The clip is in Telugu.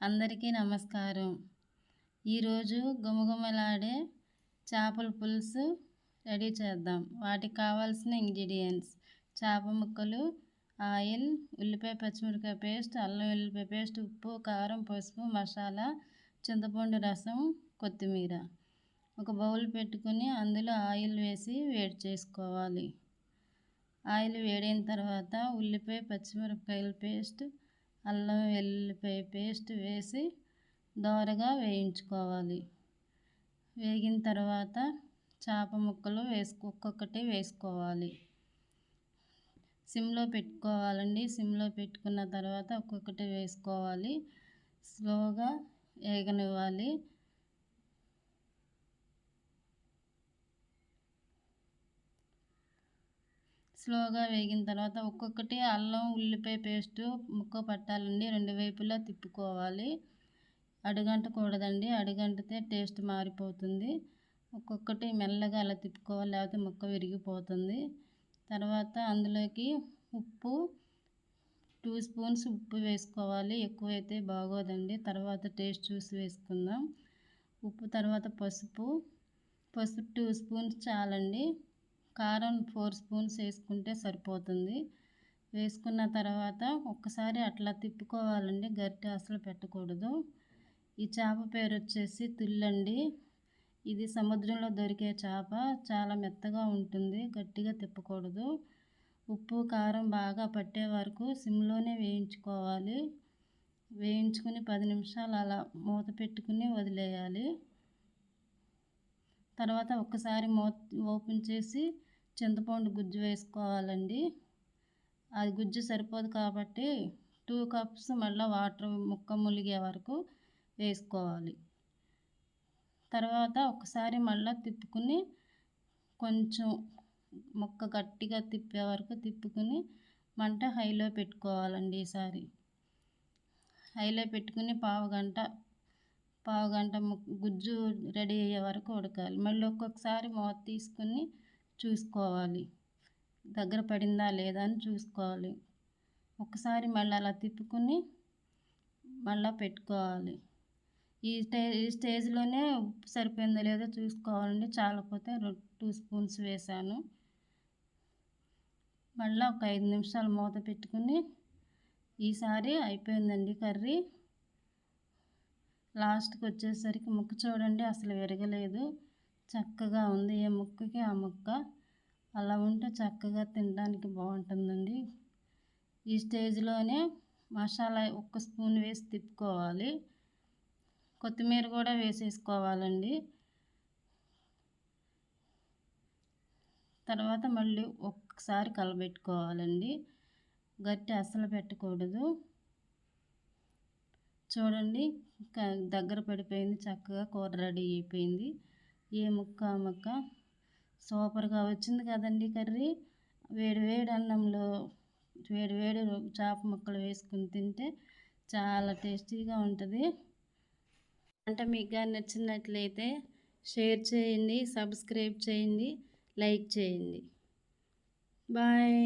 అందరికీ నమస్కారం. ఈరోజు గుమగుమలాడే చేపల పులుసు రెడీ చేద్దాం. వాటికి కావాల్సిన ఇంగ్రీడియంట్స్: చేప ముక్కలు, ఆయిల్, ఉల్లిపాయ పచ్చిమిరపకాయ పేస్ట్, అల్లం వెల్లుల్లిపాయ పేస్ట్, ఉప్పు, కారం, పసుపు, మసాలా, చింతపండు రసం, కొత్తిమీర. ఒక బౌల్ పెట్టుకుని అందులో ఆయిల్ వేసి వేడి చేసుకోవాలి. ఆయిల్ వేడైన తర్వాత ఉల్లిపాయ పచ్చిమిరపకాయల పేస్ట్, అల్లం వెల్లుల్లిపాయ పేస్ట్ వేసి దోరగా వేయించుకోవాలి. వేగిన తర్వాత చేప ముక్కలు ఒక్కొక్కటి వేసుకోవాలి. సిమ్లో పెట్టుకోవాలండి. సిమ్లో పెట్టుకున్న తర్వాత ఒక్కొక్కటి వేసుకోవాలి. స్లోగా వేగనివ్వాలి. స్లోగా వేగిన తర్వాత ఒక్కొక్కటి అల్లం ఉల్లిపాయ పేస్టు ముక్క పట్టాలండి. రెండు వైపులా తిప్పుకోవాలి. అడుగంటకూడదండి. అడుగంటితే టేస్ట్ మారిపోతుంది. ఒక్కొక్కటి మెల్లగా అలా తిప్పుకోవాలి, లేకపోతే ముక్క విరిగిపోతుంది. తర్వాత అందులోకి ఉప్పు 2 స్పూన్స్ ఉప్పు వేసుకోవాలి. ఎక్కువైతే బాగోదండి. తర్వాత టేస్ట్ చూసి వేసుకుందాం. ఉప్పు తర్వాత పసుపు 2 స్పూన్స్ చాలండి. కారం 4 స్పూన్స్ వేసుకుంటే సరిపోతుంది. వేసుకున్న తర్వాత ఒక్కసారి అట్లా తిప్పుకోవాలండి. గరిటె అసలు పెట్టకూడదు. ఈ చేప పేరు వచ్చేసి తుల్లండి. ఇది సముద్రంలో దొరికే చేప. చాలా మెత్తగా ఉంటుంది. గట్టిగా తిప్పకూడదు. ఉప్పు కారం బాగా పట్టే వరకు సిమ్లోనే వేయించుకోవాలి. వేయించుకుని 10 నిమిషాలు అలా మూత పెట్టుకుని వదిలేయాలి. తర్వాత ఒక్కసారి ఓపెన్ చేసి చింతపండు గుజ్జు వేసుకోవాలండి. అది గుజ్జు సరిపోదు కాబట్టి 2 కప్స్ మళ్ళీ వాటర్ ముక్క ములిగే వరకు వేసుకోవాలి. తర్వాత ఒకసారి మళ్ళీ తిప్పుకుని కొంచెం ముక్క గట్టిగా తిప్పే వరకు తిప్పుకుని మంట హైలో పెట్టుకోవాలండి. ఈసారి హైలో పెట్టుకుని పావుగంట గుజ్జు రెడీ అయ్యే వరకు ఉడకాలి. మళ్ళీ ఒక్కొక్కసారి మూత తీసుకుని చూసుకోవాలి, దగ్గర పడిందా లేదా అని చూసుకోవాలి. ఒకసారి మళ్ళీ అలా తిప్పుకుని మళ్ళీ పెట్టుకోవాలి. ఈ స్టేజ్లోనే ఉప్పు సరిపోయిందో లేదో చూసుకోవాలండి. చాలకపోతే 2 స్పూన్స్ వేసాను. మళ్ళీ ఒక 5 నిమిషాలు మూత పెట్టుకుని ఈసారి అయిపోయిందండి కర్రీ. లాస్ట్కి వచ్చేసరికి ముక్క చూడండి, అసలు విరగలేదు. చక్కగా ఉంది. ఏ ముక్కకి ఆ ముక్క అలా ఉంటే చక్కగా తినడానికి బాగుంటుందండి. ఈ స్టేజ్లోనే మసాలా 1 స్పూన్ వేసి తిప్పుకోవాలి. కొత్తిమీర కూడా వేసేసుకోవాలండి. తర్వాత మళ్ళీ ఒక్కసారి కలబెట్టుకోవాలండి. గట్టి అస్సలు పెట్టకూడదు. చూడండి, దగ్గర పడిపోయింది. చక్కగా కూర రెడీ అయిపోయింది. ఏ ముక్క ఆ ముక్క సూపర్గా వచ్చింది కదండి కర్రీ. వేడి వేడి అన్నంలో వేడి వేడి చేప ముక్కలు వేసుకుని తింటే చాలా టేస్టీగా ఉంటుంది. అంటే మీకు నచ్చినట్లయితే షేర్ చేయండి, సబ్స్క్రైబ్ చేయండి, లైక్ చేయండి. బాయ్.